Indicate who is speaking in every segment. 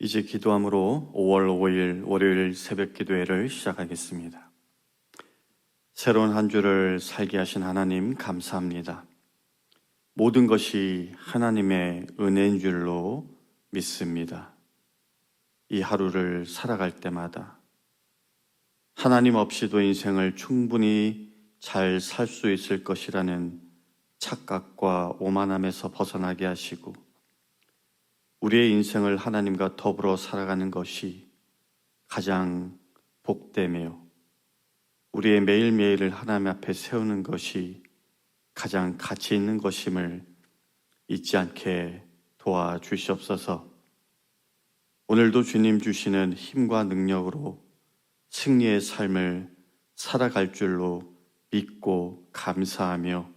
Speaker 1: 이제 기도함으로 5월 5일 월요일 새벽 기도회를 시작하겠습니다. 새로운 한 주를 살게 하신 하나님 감사합니다. 모든 것이 하나님의 은혜인 줄로 믿습니다. 이 하루를 살아갈 때마다 하나님 없이도 인생을 충분히 잘 살 수 있을 것이라는 착각과 오만함에서 벗어나게 하시고 우리의 인생을 하나님과 더불어 살아가는 것이 가장 복되며 우리의 매일매일을 하나님 앞에 세우는 것이 가장 가치 있는 것임을 잊지 않게 도와주시옵소서. 오늘도 주님 주시는 힘과 능력으로 승리의 삶을 살아갈 줄로 믿고 감사하며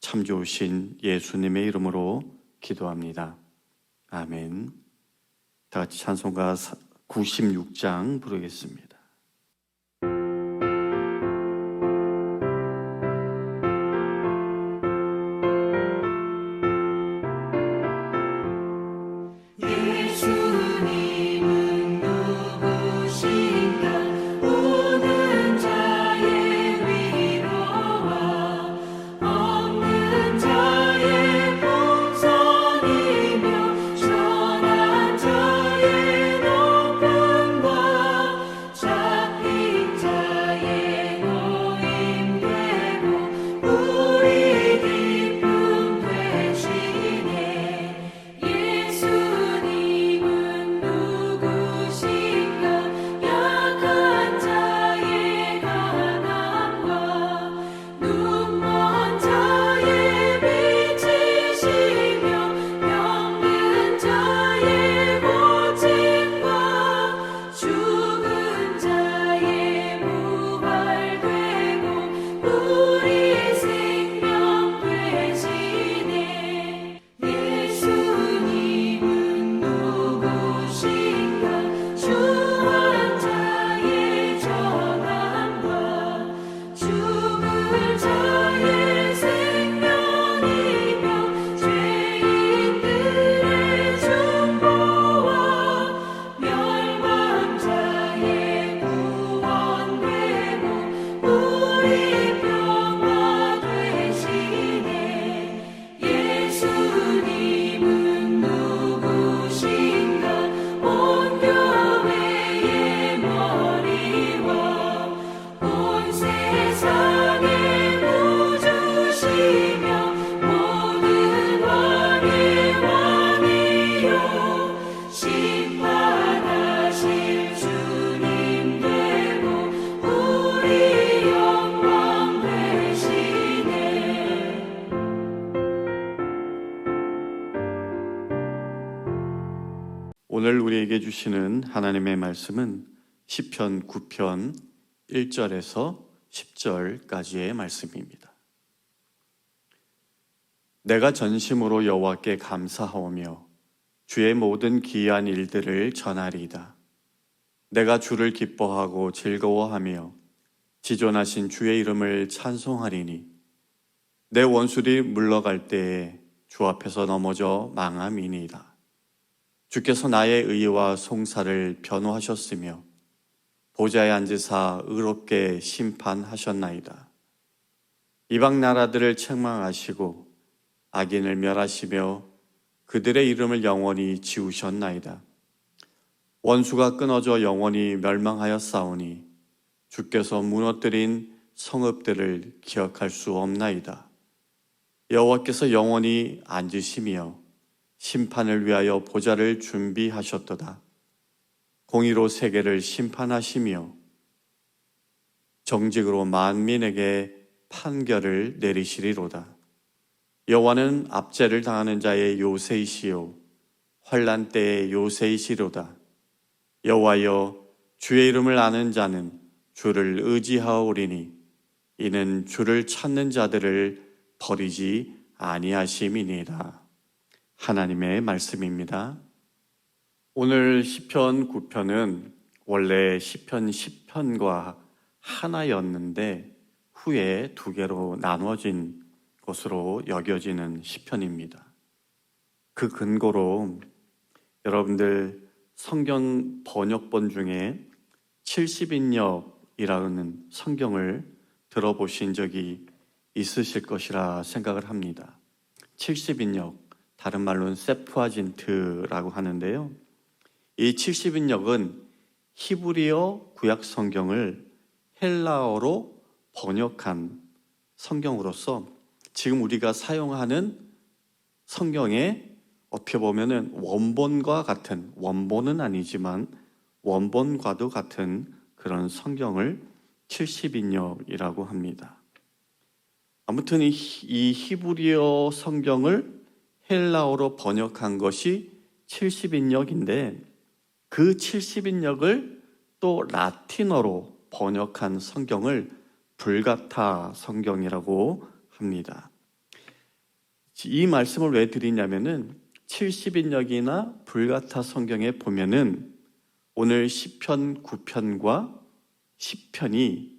Speaker 1: 참 좋으신 예수님의 이름으로 기도합니다. 아멘. 다 같이 찬송가 96장 부르겠습니다. 오늘 우리에게 주시는 하나님의 말씀은 시편 9편 1절에서 10절까지의 말씀입니다. 내가 전심으로 여호와께 감사하오며 주의 모든 기이한 일들을 전하리이다. 내가 주를 기뻐하고 즐거워하며 지존하신 주의 이름을 찬송하리니 내 원수들이 물러갈 때에 주 앞에서 넘어져 망함이니이다. 주께서 나의 의와 송사를 변호하셨으며 보좌에 앉으사 의롭게 심판하셨나이다. 이방 나라들을 책망하시고 악인을 멸하시며 그들의 이름을 영원히 지우셨나이다. 원수가 끊어져 영원히 멸망하였사오니 주께서 무너뜨린 성읍들을 기억할 수 없나이다. 여호와께서 영원히 앉으시며 심판을 위하여 보좌를 준비하셨도다. 공의로 세계를 심판하시며 정직으로 만민에게 판결을 내리시리로다. 여호와는 압제를 당하는 자의 요새이시요 환난 때의 요새이시로다. 여호와여, 주의 이름을 아는 자는 주를 의지하오리니 이는 주를 찾는 자들을 버리지 아니하심이니이다. 하나님의 말씀입니다. 오늘 시편 9편은 원래 시편 10편과 하나였는데 후에 두 개로 나누어진 것으로 여겨지는 시편입니다. 그 근거로 여러분들 성경 번역본 중에 70인역이라는 성경을 들어보신 적이 있으실 것이라 생각을 합니다. 70인역, 다른 말로는 세프아진트라고 하는데요. 이 70인역은 히브리어 구약 성경을 헬라어로 번역한 성경으로서 지금 우리가 사용하는 성경에 어떻게 보면은 원본과 같은, 원본은 아니지만 원본과도 같은 그런 성경을 70인역이라고 합니다. 아무튼 이 히브리어 성경을 헬라어로 번역한 것이 70인역인데 그 70인역을 또 라틴어로 번역한 성경을 불가타 성경이라고 합니다. 이 말씀을 왜 드리냐면은 70인역이나 불가타 성경에 보면은 오늘 시편 9편과 10편이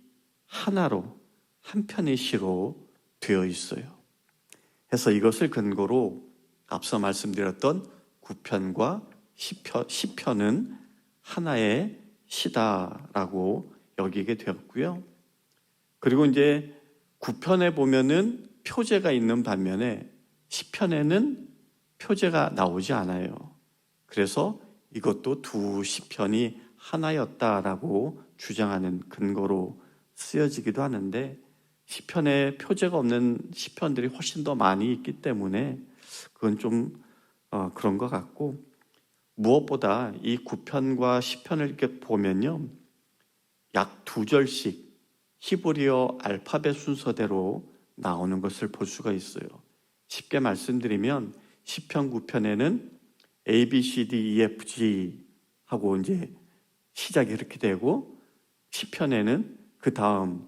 Speaker 1: 하나로 한 편의 시로 되어 있어요. 그래서 이것을 근거로 앞서 말씀드렸던 9편과 10편은 하나의 시다라고 여기게 되었고요. 그리고 이제 9편에 보면은 표제가 있는 반면에 10편에는 표제가 나오지 않아요. 그래서 이것도 두 시편이 하나였다라고 주장하는 근거로 쓰여지기도 하는데 시편에 표제가 없는 시편들이 훨씬 더 많이 있기 때문에 그건 좀 그런 것 같고, 무엇보다 이 9편과 10편을 이렇게 보면요, 약 2절씩 히브리어 알파벳 순서대로 나오는 것을 볼 수가 있어요. 쉽게 말씀드리면 10편 9편에는 A, B, C, D, E, F, G 하고 이제 시작이 이렇게 되고 10편에는 그 다음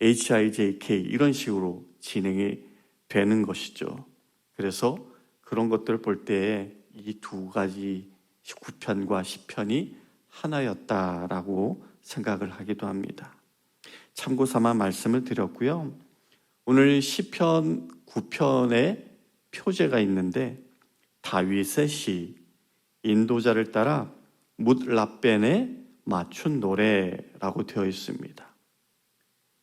Speaker 1: H, I, J, K 이런 식으로 진행이 되는 것이죠. 그래서 그런 것들을 볼 때 이 두 가지 9편과 10편이 하나였다라고 생각을 하기도 합니다. 참고 삼아 말씀을 드렸고요. 오늘 시편 9편에 표제가 있는데 다윗의 시, 인도자를 따라 뭇라벤에 맞춘 노래라고 되어 있습니다.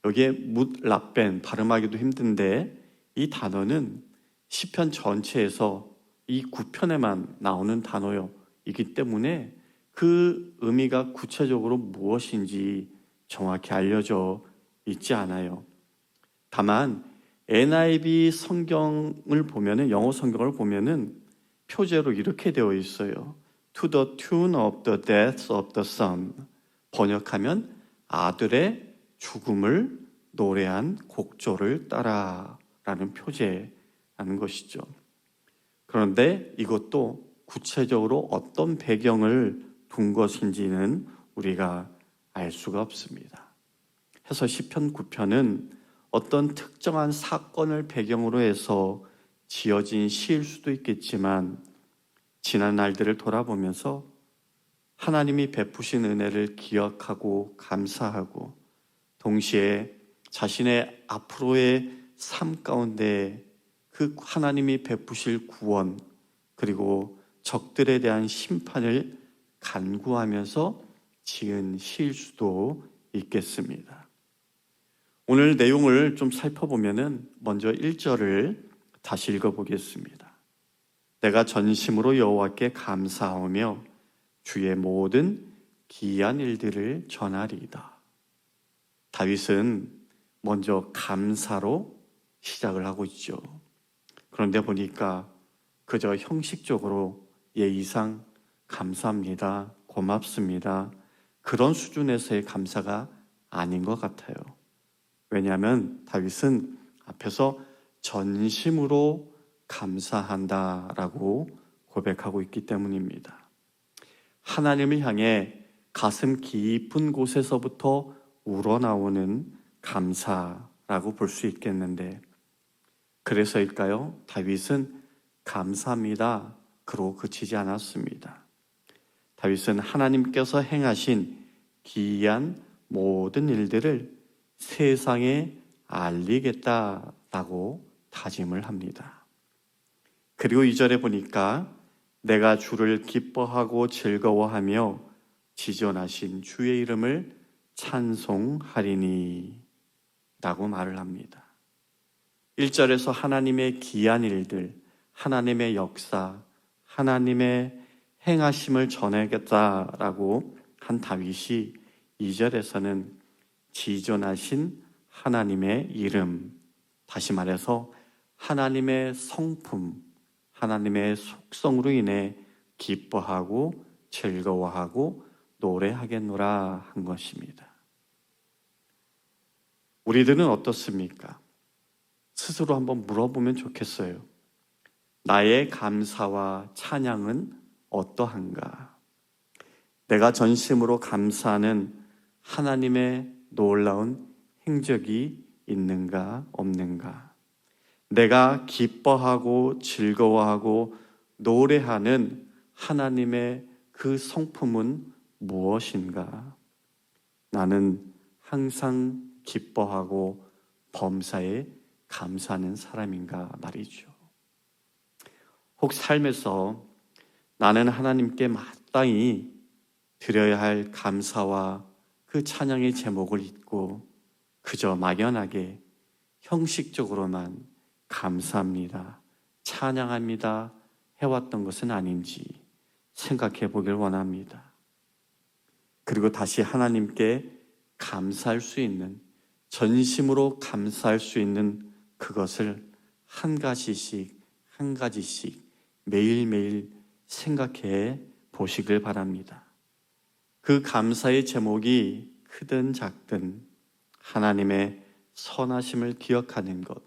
Speaker 1: 여기에 뭇라벤 발음하기도 힘든데 이 단어는 시편 전체에서 이 9편에만 나오는 단어이기 때문에 그 의미가 구체적으로 무엇인지 정확히 알려져 있지 않아요. 다만 NIV 성경을 보면은, 영어 성경을 보면은 표제로 이렇게 되어 있어요. To the tune of the death of the son. 번역하면 아들의 죽음을 노래한 곡조를 따라라는 표제라는 것이죠. 그런데 이것도 구체적으로 어떤 배경을 둔 것인지는 우리가 알 수가 없습니다. 해서 시편 9편은 어떤 특정한 사건을 배경으로 해서 지어진 시일 수도 있겠지만 지난 날들을 돌아보면서 하나님이 베푸신 은혜를 기억하고 감사하고 동시에 자신의 앞으로의 삶 가운데 그 하나님이 베푸실 구원 그리고 적들에 대한 심판을 간구하면서 지은 시일 수도 있겠습니다. 오늘 내용을 좀 살펴보면은 먼저 1절을 다시 읽어보겠습니다. 내가 전심으로 여호와께 감사하며 주의 모든 기이한 일들을 전하리이다. 다윗은 먼저 감사로 시작을 하고 있죠. 그런데 보니까 그저 형식적으로 예의상 감사합니다, 고맙습니다, 그런 수준에서의 감사가 아닌 것 같아요. 왜냐하면 다윗은 앞에서 전심으로 감사한다라고 고백하고 있기 때문입니다. 하나님을 향해 가슴 깊은 곳에서부터 우러나오는 감사라고 볼 수 있겠는데, 그래서일까요? 다윗은 감사합니다 그로 그치지 않았습니다. 다윗은 하나님께서 행하신 기이한 모든 일들을 세상에 알리겠다라고 다짐을 합니다. 그리고 2절에 보니까 내가 주를 기뻐하고 즐거워하며 지존하신 주의 이름을 찬송하리니 라고 말을 합니다. 1절에서 하나님의 기이한 일들, 하나님의 역사, 하나님의 행하심을 전하겠다라고 한 다윗이 2절에서는 지존하신 하나님의 이름, 다시 말해서 하나님의 성품, 하나님의 속성으로 인해 기뻐하고 즐거워하고 노래하겠노라 한 것입니다. 우리들은 어떻습니까? 스스로 한번 물어보면 좋겠어요. 나의 감사와 찬양은 어떠한가? 내가 전심으로 감사하는 하나님의 놀라운 행적이 있는가 없는가? 내가 기뻐하고 즐거워하고 노래하는 하나님의 그 성품은 무엇인가? 나는 항상 기뻐하고 범사에 감사하는 사람인가 말이죠. 혹 삶에서 나는 하나님께 마땅히 드려야 할 감사와 그 찬양의 제목을 잊고 그저 막연하게 형식적으로만 감사합니다, 찬양합니다 해왔던 것은 아닌지 생각해 보길 원합니다. 그리고 다시 하나님께 감사할 수 있는, 전심으로 감사할 수 있는 그것을 한 가지씩 매일매일 생각해 보시길 바랍니다. 그 감사의 제목이 크든 작든 하나님의 선하심을 기억하는 것,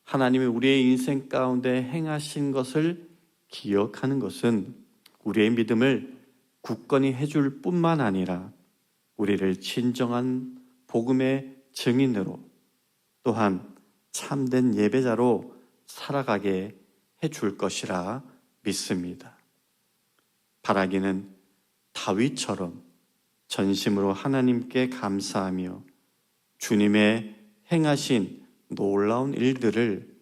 Speaker 1: 하나님이 우리의 인생 가운데 행하신 것을 기억하는 것은 우리의 믿음을 굳건히 해줄 뿐만 아니라 우리를 진정한 복음의 증인으로, 또한 참된 예배자로 살아가게 해줄 것이라 믿습니다. 바라기는 다윗처럼 전심으로 하나님께 감사하며 주님의 행하신 놀라운 일들을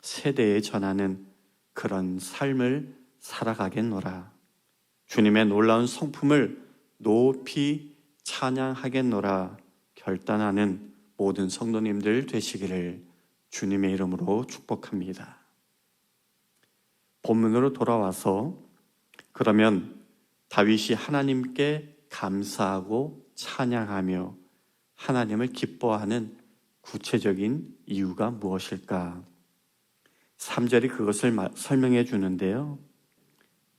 Speaker 1: 세대에 전하는 그런 삶을 살아가겠노라. 주님의 놀라운 성품을 높이 찬양하겠노라 결단하는 모든 성도님들 되시기를 주님의 이름으로 축복합니다. 본문으로 돌아와서 그러면 다윗이 하나님께 감사하고 찬양하며 하나님을 기뻐하는 구체적인 이유가 무엇일까? 3절이 그것을 설명해 주는데요.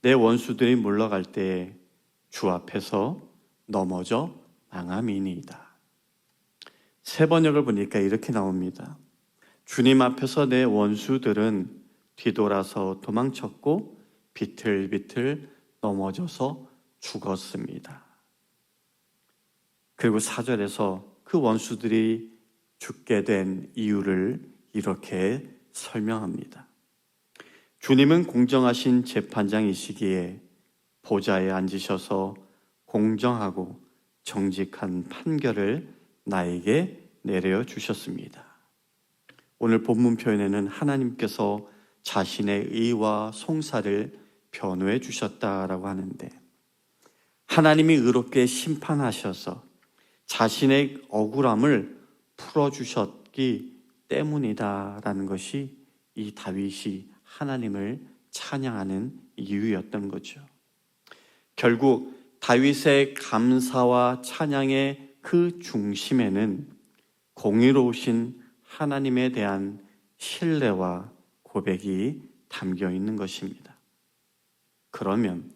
Speaker 1: 내 원수들이 물러갈 때에 주 앞에서 넘어져 망함이니이다. 세 번역을 보니까 이렇게 나옵니다. 주님 앞에서 내 원수들은 뒤돌아서 도망쳤고 비틀비틀 넘어져서 죽었습니다. 그리고 4절에서 그 원수들이 죽게 된 이유를 이렇게 설명합니다. 주님은 공정하신 재판장이시기에 보좌에 앉으셔서 공정하고 정직한 판결을 나에게 내려주셨습니다. 오늘 본문 표현에는 하나님께서 자신의 의와 송사를 변호해 주셨다라고 하는데, 하나님이 의롭게 심판하셔서 자신의 억울함을 풀어주셨기 때문이다라는 것이 이 다윗이 하나님을 찬양하는 이유였던 거죠. 결국 다윗의 감사와 찬양의 그 중심에는 공의로우신 하나님에 대한 신뢰와 고백이 담겨 있는 것입니다. 그러면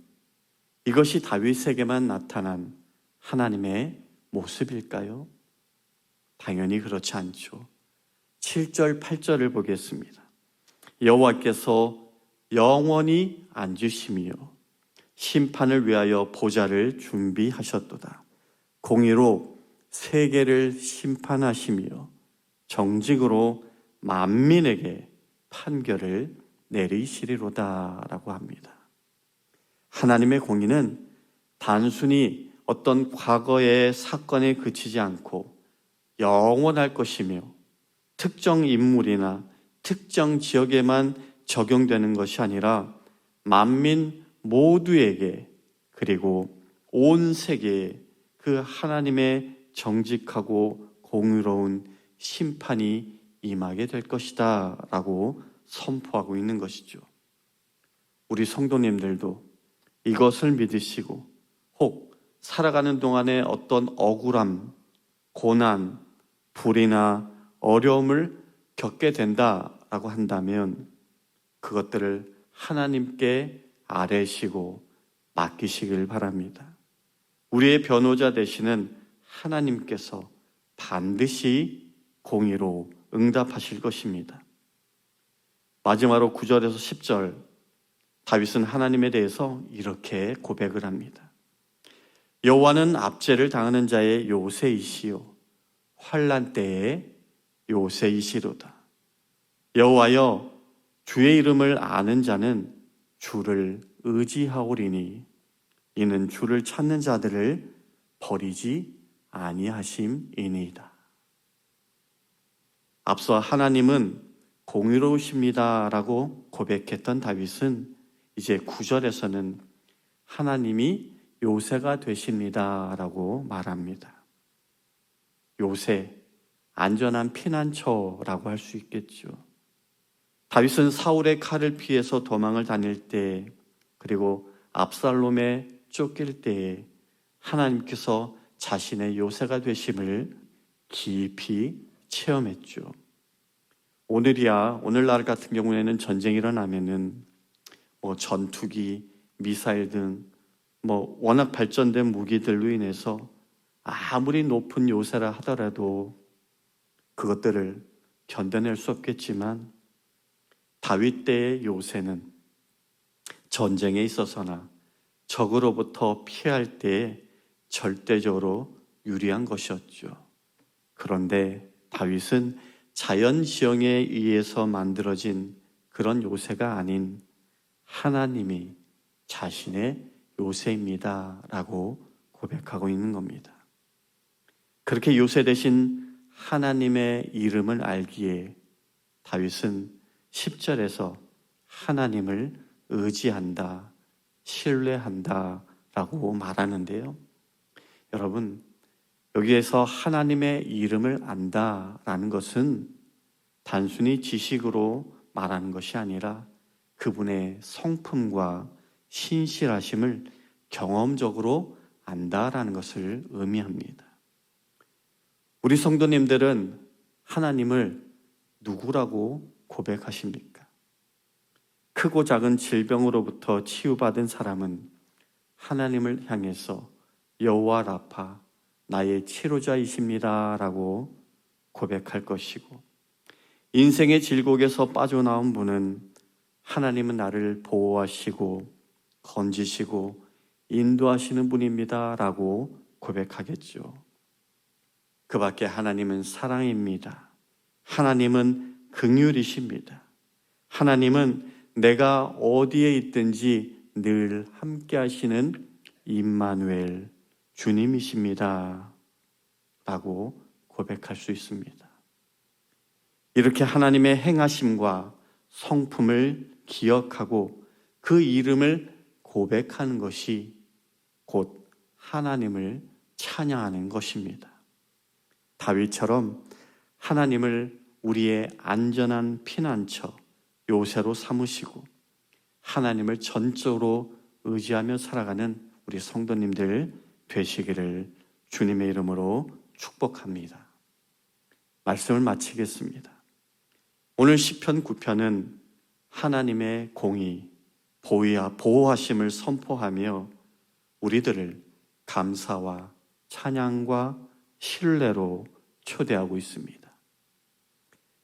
Speaker 1: 이것이 다윗에게만 나타난 하나님의 모습일까요? 당연히 그렇지 않죠. 7절, 8절을 보겠습니다. 여호와께서 영원히 앉으시며 심판을 위하여 보좌를 준비하셨도다. 공의로 세계를 심판하시며 정직으로 만민에게 판결을 내리시리로다 라고 합니다. 하나님의 공의는 단순히 어떤 과거의 사건에 그치지 않고 영원할 것이며 특정 인물이나 특정 지역에만 적용되는 것이 아니라 만민 모두에게 그리고 온 세계에 그 하나님의 정직하고 공의로운 심판이 임하게 될 것이다 라고 선포하고 있는 것이죠. 우리 성도님들도 이것을 믿으시고 혹 살아가는 동안에 어떤 억울함, 고난, 불이나 어려움을 겪게 된다라고 한다면 그것들을 하나님께 아뢰시고 맡기시길 바랍니다. 우리의 변호자 되시는 하나님께서 반드시 공의로 응답하실 것입니다. 마지막으로 9절에서 10절 다윗은 하나님에 대해서 이렇게 고백을 합니다. 여호와는 압제를 당하는 자의 요새이시요 환난 때의 요새이시로다. 여호와여 주의 이름을 아는 자는 주를 의지하오리니 이는 주를 찾는 자들을 버리지 아니하심이니이다. 앞서 하나님은 공의로우십니다라고 고백했던 다윗은 이제 9절에서는 하나님이 요새가 되십니다라고 말합니다. 요새, 안전한 피난처라고 할 수 있겠죠. 다윗은 사울의 칼을 피해서 도망을 다닐 때 그리고 압살롬에 쫓길 때에 하나님께서 자신의 요새가 되심을 깊이 체험했죠. 오늘날 같은 경우에는 전쟁이 일어나면은 전투기, 미사일 등 워낙 발전된 무기들로 인해서 아무리 높은 요새라 하더라도 그것들을 견뎌낼 수 없겠지만 다윗 때의 요새는 전쟁에 있어서나 적으로부터 피할 때에 절대적으로 유리한 것이었죠. 그런데 다윗은 자연 지형에 의해서 만들어진 그런 요새가 아닌 하나님이 자신의 요새입니다 라고 고백하고 있는 겁니다. 그렇게 요새 되신 하나님의 이름을 알기에 다윗은 10절에서 하나님을 의지한다, 신뢰한다 라고 말하는데요. 여러분, 여기에서 하나님의 이름을 안다라는 것은 단순히 지식으로 말하는 것이 아니라 그분의 성품과 신실하심을 경험적으로 안다라는 것을 의미합니다. 우리 성도님들은 하나님을 누구라고 고백하십니까? 크고 작은 질병으로부터 치유받은 사람은 하나님을 향해서 여호와 라파, 나의 치료자이십니다 라고 고백할 것이고, 인생의 질곡에서 빠져나온 분은 하나님은 나를 보호하시고 건지시고 인도하시는 분입니다 라고 고백하겠죠. 그 밖에 하나님은 사랑입니다. 하나님은 긍휼이십니다. 하나님은 내가 어디에 있든지 늘 함께 하시는 임마누엘 주님이십니다 라고 고백할 수 있습니다. 이렇게 하나님의 행하심과 성품을 기억하고 그 이름을 고백하는 것이 곧 하나님을 찬양하는 것입니다. 다윗처럼 하나님을 우리의 안전한 피난처, 요새로 삼으시고 하나님을 전적으로 의지하며 살아가는 우리 성도님들 되시기를 주님의 이름으로 축복합니다. 말씀을 마치겠습니다. 오늘 시편 9편은 하나님의 공의, 보호하심을 선포하며 우리들을 감사와 찬양과 신뢰로 초대하고 있습니다.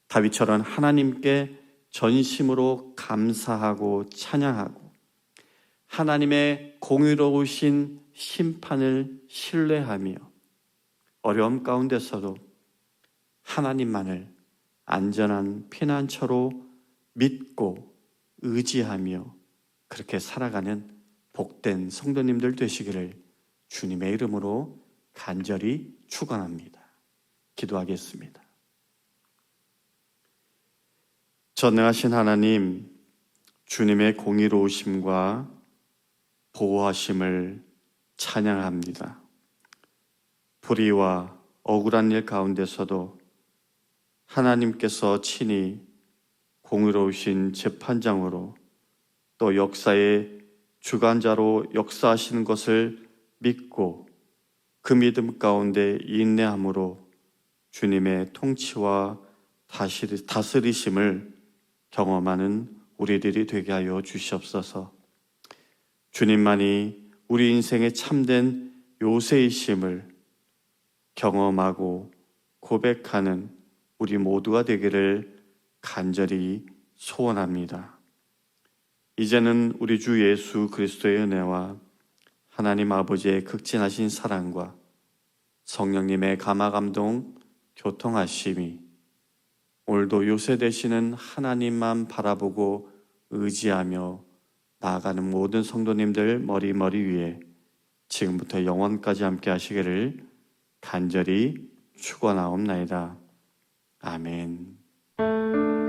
Speaker 1: 다윗처럼 하나님께 전심으로 감사하고 찬양하고 하나님의 공의로우신 심판을 신뢰하며 어려움 가운데서도 하나님만을 안전한 피난처로 믿고 의지하며 그렇게 살아가는 복된 성도님들 되시기를 주님의 이름으로 간절히 축원합니다. 기도하겠습니다. 전능하신 하나님, 주님의 공의로우심과 보호하심을 찬양합니다. 불의와 억울한 일 가운데서도 하나님께서 친히 공의로우신 재판장으로 또 역사의 주관자로 역사하시는 것을 믿고 그 믿음 가운데 인내함으로 주님의 통치와 다스리심을 경험하는 우리들이 되게 하여 주시옵소서. 주님만이 우리 인생의 참된 요새이심을 경험하고 고백하는 우리 모두가 되기를 간절히 소원합니다. 이제는 우리 주 예수 그리스도의 은혜와 하나님 아버지의 극진하신 사랑과 성령님의 감화감동 교통하심이 오늘도 요새 되시는 하나님만 바라보고 의지하며 나아가는 모든 성도님들 머리 위에 지금부터 영원까지 함께 하시기를 간절히 축원하옵나이다. 아멘.